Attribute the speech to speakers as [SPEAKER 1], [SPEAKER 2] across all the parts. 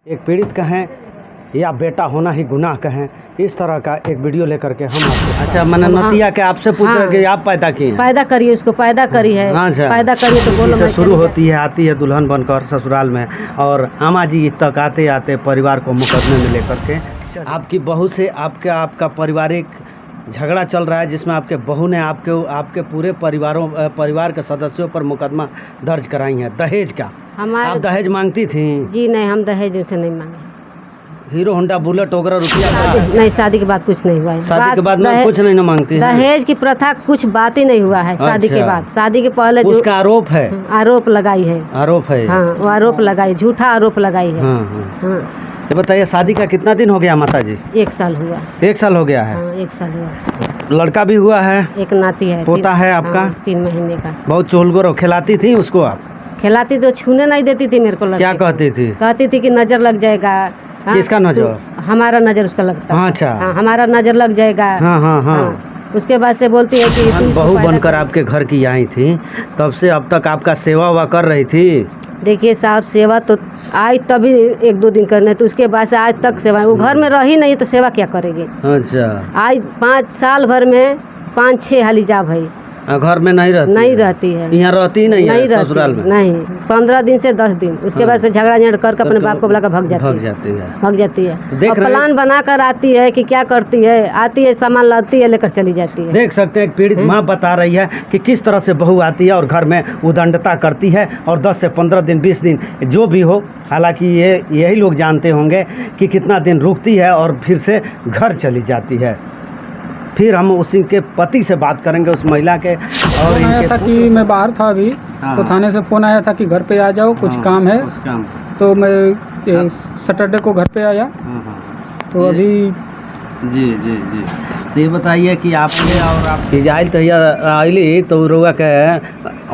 [SPEAKER 1] एक पीड़ित कहें या बेटा होना ही गुनाह कहें, इस तरह का एक वीडियो लेकर के हम आपको। अच्छा, मैंने नतिया के आपसे पूछ रहे कि आप पैदा किए,
[SPEAKER 2] पैदा करिए, उसको पैदा करी है।
[SPEAKER 1] अच्छा,
[SPEAKER 2] पैदा करिए तो बोलो।
[SPEAKER 1] शुरू होती है, आती है दुल्हन बनकर ससुराल में, और आमा जी तक आते आते परिवार को मुकदमे में लेकर के आपकी बहू से आपका पारिवारिक झगड़ा चल रहा है, जिसमें आपके बहू ने आपके पूरे परिवार के सदस्यों पर मुकदमा दर्ज कराई है दहेज का। आप दहेज मांगती थी? जी
[SPEAKER 2] नहीं, हम दहेज उनसे नहीं मांगे।
[SPEAKER 1] हीरो होंडा बुलेट वगैरह रुपया
[SPEAKER 2] नहीं, शादी के बाद कुछ नहीं हुआ है।
[SPEAKER 1] शादी के बाद में कुछ नहीं मांगती?
[SPEAKER 2] दहेज की प्रथा कुछ बात ही नहीं हुआ है। शादी के बाद, शादी के पहले जो
[SPEAKER 1] उसका आरोप है,
[SPEAKER 2] आरोप लगाई है।
[SPEAKER 1] आरोप है,
[SPEAKER 2] हाँ, वो आरोप लगाई, झूठा आरोप लगाई है।
[SPEAKER 1] हाँ। ये बताइए, शादी का कितना दिन हो गया माता जी?
[SPEAKER 2] 1 साल हुआ।
[SPEAKER 1] 1 साल हो गया है?
[SPEAKER 2] हाँ, 1 साल हुआ।
[SPEAKER 1] लड़का भी हुआ है?
[SPEAKER 2] एक नाती है।
[SPEAKER 1] पोता है आपका?
[SPEAKER 2] 3 महीने का।
[SPEAKER 1] बहुत चोलगोर खिलाती थी उसको आप?
[SPEAKER 2] खिलाती तो छूने नहीं देती थी मेरे को।
[SPEAKER 1] क्या कहती थी?
[SPEAKER 2] कहती थी कि नजर लग जाएगा।
[SPEAKER 1] किसका नजर?
[SPEAKER 2] हमारा नजर उसका लगता है।
[SPEAKER 1] अच्छा,
[SPEAKER 2] हमारा नजर लग जाएगा। हाँ। उसके बाद से बोलती है कि
[SPEAKER 1] बहू बनकर आपके घर की आई थी, तब से अब तक आपका सेवा हुआ कर रही थी?
[SPEAKER 2] देखिए साहब, सेवा तो आज तभी 1-2 दिन करने, तो उसके बाद से आज तक सेवा। वो घर में रही नहीं तो सेवा क्या करेगी? अच्छा, आज 5 साल भर में 5-6 हाली जा भाई।
[SPEAKER 1] घर में नहीं रहती है? यहाँ रहती नहीं है ससुराल में? नहीं, 15 दिन से 10 दिन। उसके बाद से झगड़ा झगड़ करके अपने बाप को बुलाकर भाग जाती है। और प्लान बनाकर आती है कि क्या करती है, आती है, सामान लाती है, लेकर चली जाती है। देख सकते हैं, एक पीड़ित माँ बता रही है कि किस तरह से बहू आती है और घर में उदंडता करती है, और 10 से 15 दिन 20 दिन जो भी हो, हालांकि यही लोग जानते होंगे कि कितना दिन रुकती है और फिर से घर चली जाती है। फिर हम उसी के पति से बात करेंगे, उस महिला के। और
[SPEAKER 3] आया था कि मैं बाहर था अभी, तो थाने से फ़ोन आया था कि घर पे आ जाओ, कुछ काम है। तो मैं सैटरडे को घर पे आया। तो अभी
[SPEAKER 1] जी ये बताइए कि आपने और आपकी जाइल तो आइली तो रुआ के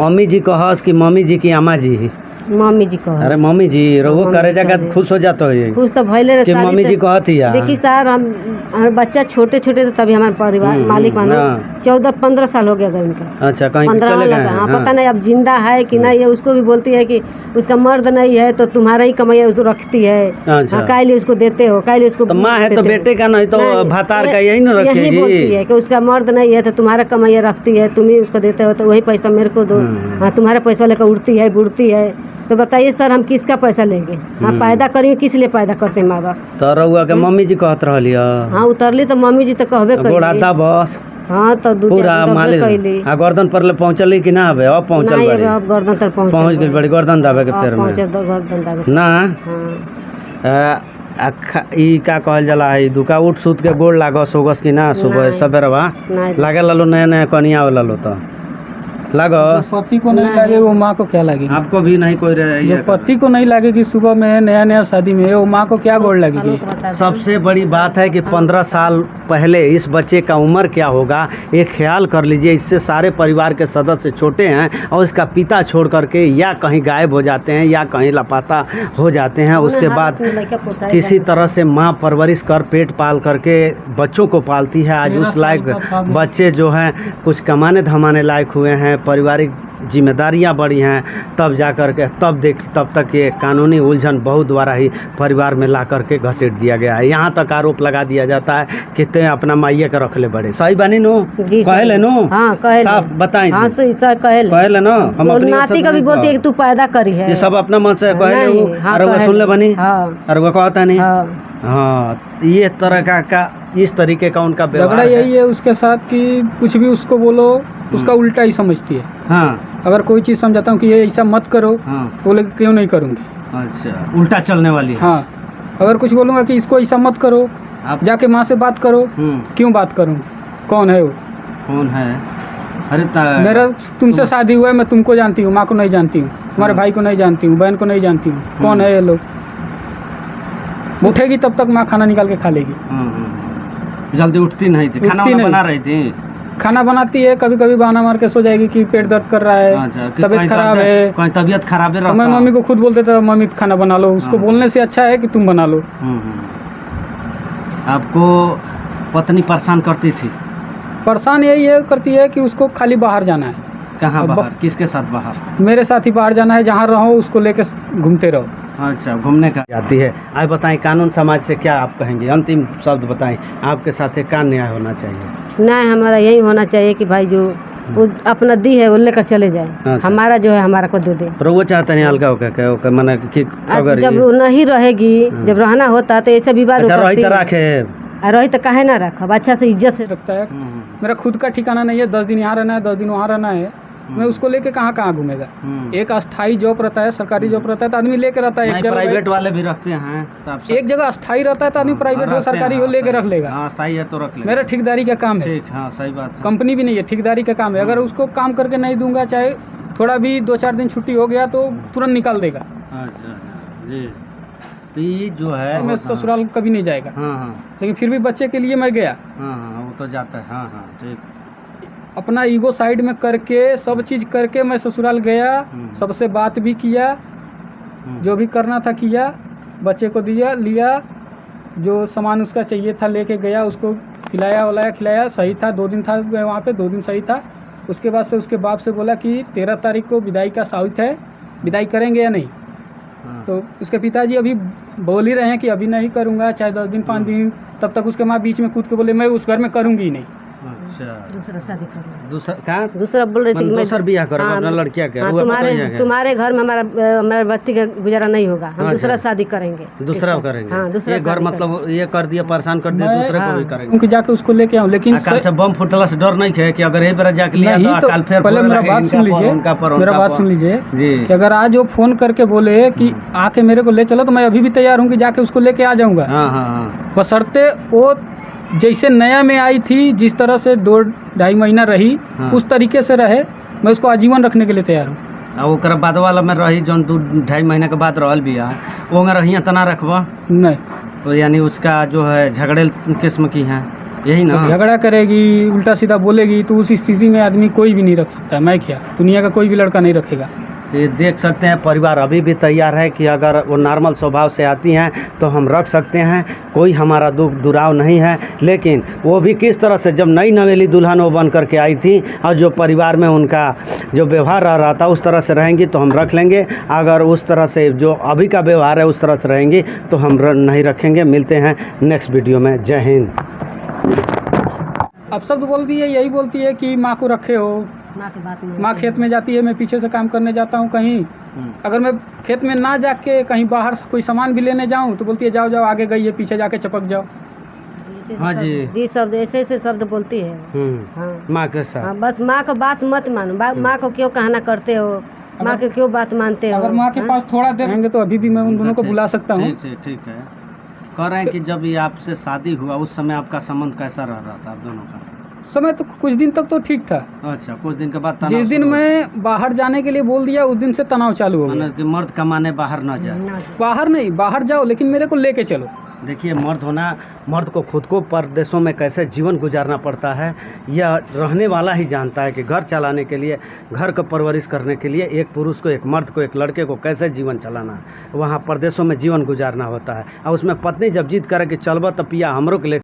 [SPEAKER 1] अम्मी जी कहस कि मम्मी जी की अम्मा जी?
[SPEAKER 2] मम्मी जी कह।
[SPEAKER 1] अरे मम्मी जी रहो करे जगह खुश हो जाता है।
[SPEAKER 2] खुश तो भइले
[SPEAKER 1] कि मम्मी जी कहती है।
[SPEAKER 2] देखिए सर, हम बच्चा छोटे थे तभी हमारे परिवार मालिक मानो 14-15 साल हो गया उनका।
[SPEAKER 1] अच्छा, कहीं चले गए?
[SPEAKER 2] हाँ, पता नहीं अब जिंदा है कि नहीं है। उसको भी बोलती है कि उसका मर्द नहीं है तो तुम्हारा ही कमाई उसको रखती है। अच्छा, कायली उसको देते हो, कायली उसको। तो
[SPEAKER 1] माँ है तो बेटे का नहीं तो भातार का यही ना रखेगी?
[SPEAKER 2] यही बोलती है कि उसका मर्द नहीं है तो तुम्हारा कमाई रखती है, तुम ही उसको देते हो, तो वही पैसा मेरे को दो। हाँ, तुम्हारा पैसा लेकर उड़ती है बुड़ती है। तो बताइए सर, हम किसका पैसा लेंगे? हाँ, पैदा करेंगे, किस लिए पैदा करते माँ बाप?
[SPEAKER 1] तो रहुआ के मम्मी जी कहत रहली? हाँ,
[SPEAKER 2] उतरली तो मम्मी जी तो कहबे करी।
[SPEAKER 1] बस
[SPEAKER 2] हाँ, तो
[SPEAKER 1] पूरा मालिक गर्दन पर ले पहुंचली कि ना? अब पहुंचल बड़ी?
[SPEAKER 2] अब गर्दन तक
[SPEAKER 1] पहुंच गई बड़ी, गर्दन दाबे के पैर में ना। ई का कहल जाला है दुका उठ सूत के गोड़ लागस होगस कि ना? सुबह सवेरवा लागे लालो नया कनिया वाला लो तो लागस।
[SPEAKER 3] पति को नहीं लगे वो माँ को क्या लगेगी?
[SPEAKER 1] आपको भी नहीं कोई रहे?
[SPEAKER 3] जो पति को नहीं लगेगी सुबह में नया शादी में, वो माँ को क्या गोड़ लगेगी?
[SPEAKER 1] सबसे बड़ी बात है कि 15 साल पहले इस बच्चे का उम्र क्या होगा, ये ख्याल कर लीजिए। इससे सारे परिवार के सदस्य छोटे हैं और इसका पिता छोड़ करके या कहीं गायब हो जाते हैं या कहीं लापता हो जाते हैं। उसके बाद किसी तरह से माँ परवरिश कर पेट पाल करके बच्चों को पालती है। आज उस लायक बच्चे जो हैं कुछ कमाने धमाने लायक हुए हैं, पारिवारिक जिम्मेदारियां बढ़ी हैं, तब जा कर के तब तक ये कानूनी उलझन बहू द्वारा ही परिवार में ला करके घसीट दिया गया है। यहाँ तक आरोप लगा दिया जाता है कि ते अपना माइये के रख ले बड़े। सही बानी नो? कहले नो? हाँ, साफ बताएं।
[SPEAKER 2] हाँ,
[SPEAKER 1] कहले नो? हम अपनी
[SPEAKER 2] नाती का भी बोलती है कि तू पैदा करी है।
[SPEAKER 1] ये सब अपना मन से कहले हो? और वो सुन ले बनी? और वो कहता नहीं? हाँ, ये तरह का इस तरीके का उनका
[SPEAKER 3] झगड़ा यही है उसके साथ कि कुछ भी उसको बोलो उसका उल्टा ही समझती है।
[SPEAKER 1] हाँ,
[SPEAKER 3] अगर कोई चीज़ समझाता हूँ कि ये ऐसा मत करो, बोले क्यों नहीं करूँगी?
[SPEAKER 1] अच्छा, उल्टा चलने वाली है।
[SPEAKER 3] हाँ, अगर कुछ बोलूँगा कि इसको ऐसा मत करो, आप जाके माँ से बात करो, क्यों बात करूँगी? कौन है वो?
[SPEAKER 1] कौन है? अरे
[SPEAKER 3] मेरा तुमसे शादी हुआ है, मैं तुमको जानती हूँ, माँ को नहीं जानती हूँ, तुम्हारे भाई को नहीं जानती हूँ, बहन को नहीं जानती हूँ। कौन है ये लोग? उठेगी तब तक माँ खाना निकाल के खा लेगी।
[SPEAKER 1] जल्दी उठती नहीं थी? खाना बना रही थी?
[SPEAKER 3] खाना बनाती है, कभी कभी बहाना मार के सो जाएगी कि पेट दर्द कर रहा है, तबीयत खराब है।
[SPEAKER 1] कोई तबीयत खराब है?
[SPEAKER 3] मैं मम्मी को खुद बोलते थे मम्मी खाना बना लो। उसको बोलने से अच्छा है कि तुम बना लो।
[SPEAKER 1] आपको पत्नी परेशान करती थी?
[SPEAKER 3] परेशान यही है करती है कि उसको खाली बाहर जाना है।
[SPEAKER 1] कहाँ बाहर? किसके साथ बाहर?
[SPEAKER 3] मेरे साथ ही बाहर जाना है, जहाँ रहो उसको लेके घूमते रहो।
[SPEAKER 1] अच्छा, घूमने का जाती है। आप बताएं कानून समाज से क्या आप कहेंगे, अंतिम शब्द बताएं, आपके साथ एक क्या न्याय होना चाहिए?
[SPEAKER 2] न्याय हमारा यही होना चाहिए कि भाई जो वो अपना दी है वो लेकर चले जाए,
[SPEAKER 1] अच्छा।
[SPEAKER 2] हमारा जो है हमारा को दे दे।
[SPEAKER 1] पर वो चाहते हैं अलगा होकर मना कि अगर
[SPEAKER 2] जब वो नहीं रहेगी, जब रहना होता है तो ऐसे विवाद
[SPEAKER 1] अच्छा
[SPEAKER 2] होता
[SPEAKER 1] रही तरह के
[SPEAKER 2] रही तो काहे ना रखब, अच्छा से इज्जत से
[SPEAKER 3] रखता है। मेरा खुद का ठिकाना नहीं है, 10 दिन यहाँ रहना है, 10 दिन वहाँ रहना है, मैं उसको लेके कहाँ कहाँ घूमेगा। एक अस्थाई जॉब रहता है, सरकारी जॉब रहता है तो आदमी लेके रहता है, एक जगह
[SPEAKER 1] प्राइवेट वाले भी रखते हैं तो आप
[SPEAKER 3] एक जगह अस्थाई रहता है तो आदमी प्राइवेट हो सरकारी हो लेके रख लेगा।
[SPEAKER 1] हाँ सही है तो रख लेगा।
[SPEAKER 3] मेरा ठेकेदारी का काम है,
[SPEAKER 1] ठीक, हाँ सही बात है।
[SPEAKER 3] कंपनी भी नहीं है, ठेकेदारी का काम है। अगर उसको काम करके नहीं दूंगा, चाहे थोड़ा भी 2-4 दिन छुट्टी हो गया तो तुरंत निकाल देगा।
[SPEAKER 1] अच्छा जी, तो ये जो है
[SPEAKER 3] मैं ससुराल कभी नहीं जाएगा।
[SPEAKER 1] हाँ हाँ
[SPEAKER 3] लेकिन फिर भी बच्चे के लिए मैं गया,
[SPEAKER 1] हाँ हाँ वो तो जाता है। हाँ हाँ ठीक,
[SPEAKER 3] अपना ईगो साइड में करके सब चीज़ करके मैं ससुराल गया, सबसे बात भी किया, जो भी करना था किया, बच्चे को दिया लिया, जो सामान उसका चाहिए था लेके गया, उसको खिलाया वलाया, खिलाया, सही था। 2 दिन था वहाँ पे, 2 दिन सही था। उसके बाद से उसके बाप से बोला कि 13 तारीख को विदाई का साउथ है, विदाई करेंगे या नहीं। तो उसके पिताजी अभी बोल ही रहे हैं कि अभी नहीं करूँगा, चाहे 10 दिन 5 दिन, तब तक उसके माँ बीच में कूद के बोले मैं उस घर में करूँगी ही नहीं।
[SPEAKER 1] अच्छा
[SPEAKER 2] दूसरा शादी कर
[SPEAKER 1] दूसरा कहाँ
[SPEAKER 2] दूसरा बोल रही थी कि मैं
[SPEAKER 1] दूसरा बियाह करो
[SPEAKER 2] हाँ,
[SPEAKER 1] अपना लड़किया के
[SPEAKER 2] हाँ,
[SPEAKER 1] वो अपना
[SPEAKER 2] तुम्हारे
[SPEAKER 1] जाएगा।
[SPEAKER 2] तुम्हारे घर में हमारा बच्ची का गुजारा नहीं होगा, हम
[SPEAKER 1] अच्छा।
[SPEAKER 2] दूसरा शादी करेंगे।
[SPEAKER 1] दूसरा
[SPEAKER 2] इसका।
[SPEAKER 1] करेंगे।
[SPEAKER 2] हाँ दूसरा
[SPEAKER 1] ये घर
[SPEAKER 2] शादी
[SPEAKER 1] मतलब ये कर दिया, परेशान कर दिया,
[SPEAKER 3] मैं-
[SPEAKER 1] दूसरे को
[SPEAKER 2] हाँ।
[SPEAKER 1] भी करेंगे।
[SPEAKER 3] क्योंकि जाके उसको लेके आऊँ, लेकिन
[SPEAKER 1] अकाल से बम फुटला से डर नहीं है कि अगर ये बेरा जाके लिया
[SPEAKER 3] नहीं
[SPEAKER 1] तो
[SPEAKER 3] तो
[SPEAKER 1] अकाल फिर
[SPEAKER 3] पहले
[SPEAKER 1] फोड़े
[SPEAKER 3] मेरा
[SPEAKER 1] लगे,
[SPEAKER 3] बात
[SPEAKER 1] इनका
[SPEAKER 3] सुन
[SPEAKER 1] पर,
[SPEAKER 3] लीजिए,
[SPEAKER 1] उनका पर,
[SPEAKER 3] मेरा
[SPEAKER 1] उनका
[SPEAKER 3] बात
[SPEAKER 1] पर।
[SPEAKER 3] सुन लीजिए
[SPEAKER 1] जी
[SPEAKER 3] कि अगर आज वो फ़ोन करके बोले कि आके मेरे को ले चलो तो मैं अभी भी तैयार हूँ कि जाके उसको लेके आ जाऊँगा।
[SPEAKER 1] हाँ हाँ हाँ
[SPEAKER 3] बशर्ते वो जैसे नया में आई थी, जिस तरह से 2-2.5 महीना रही,
[SPEAKER 1] हाँ।
[SPEAKER 3] उस तरीके से रहे, मैं उसको आजीवन रखने के लिए तैयार हूँ।
[SPEAKER 1] आ ओकरा बाद वाला में रही जो 2-2.5 महीने के बाद रहल बिया वो में रही तना रखबा
[SPEAKER 3] नहीं
[SPEAKER 1] तो यानी उसका जो है झगड़ेल किस्म की है यही ना।
[SPEAKER 3] झगड़ा करेगी, उल्टा सीधा बोलेगी, तो उस स्थिति में आदमी कोई भी नहीं रख सकता। मैं क्या, दुनिया का कोई भी लड़का नहीं रखेगा।
[SPEAKER 1] तो ये देख सकते हैं परिवार अभी भी तैयार है कि अगर वो नॉर्मल स्वभाव से आती हैं तो हम रख सकते हैं, कोई हमारा दुख दुराव नहीं है। लेकिन वो भी किस तरह से जब नई नवेली दुल्हन वो बन करके आई थी और जो परिवार में उनका जो व्यवहार रह रहा था उस तरह से रहेंगी तो हम रख लेंगे, अगर उस तरह से जो अभी का व्यवहार है उस तरह से रहेंगी तो हम नहीं रखेंगे। मिलते हैं नेक्स्ट वीडियो में। जय हिंद।
[SPEAKER 3] अब शब्द बोलती है, यही बोलती है कि माँ को रखे हो,
[SPEAKER 2] माँ की बात नहीं
[SPEAKER 3] माँ खेत में जाती है, मैं पीछे से काम करने जाता हूँ कहीं, अगर मैं खेत में ना जाके कहीं बाहर से कोई सामान भी लेने जाऊँ तो बोलती है जाओ जाओ आगे गई है, पीछे जाके चपक जाओ।
[SPEAKER 1] हाँ जी।
[SPEAKER 2] जी शब्द ऐसे ऐसे शब्द बोलती है। हाँ
[SPEAKER 1] माँ के
[SPEAKER 2] हाँ,
[SPEAKER 1] साथ
[SPEAKER 2] बस माँ का बात मत मानो, माँ को क्यों कहना करते हो, माँ के क्यों बात मानते हो।
[SPEAKER 3] अगर माँ के
[SPEAKER 2] हाँ?
[SPEAKER 3] पास थोड़ा देर रहेंगे तो अभी भी मैं उन दोनों को बुला सकता हूँ।
[SPEAKER 1] ठीक है। कह रहे हैं कि जब ये आपसे शादी हुआ उस समय आपका संबंध कैसा रह रहा था आप दोनों का?
[SPEAKER 3] समय तो कुछ दिन तक तो ठीक था।
[SPEAKER 1] अच्छा, कुछ दिन के बाद तनाव
[SPEAKER 3] जिस दिन
[SPEAKER 1] शुरू हुआ।
[SPEAKER 3] मैं बाहर जाने के लिए बोल दिया उस दिन से तनाव चालू हो गया।
[SPEAKER 1] मतलब कि मर्द कमाने बाहर ना जाए।
[SPEAKER 2] ना जी।
[SPEAKER 3] बाहर नहीं, बाहर जाओ लेकिन मेरे को लेके चलो।
[SPEAKER 1] देखिए मर्द को खुद को परदेशों में कैसे जीवन गुजारना पड़ता है यह रहने वाला ही जानता है कि घर चलाने के लिए, घर को परवरिश करने के लिए एक पुरुष को, एक मर्द को, एक लड़के को कैसे जीवन चलाना है, वहाँ परदेशों में जीवन गुजारना होता है। और उसमें पत्नी जब जिद करे कि चलबा तो पिया हमरों के लिए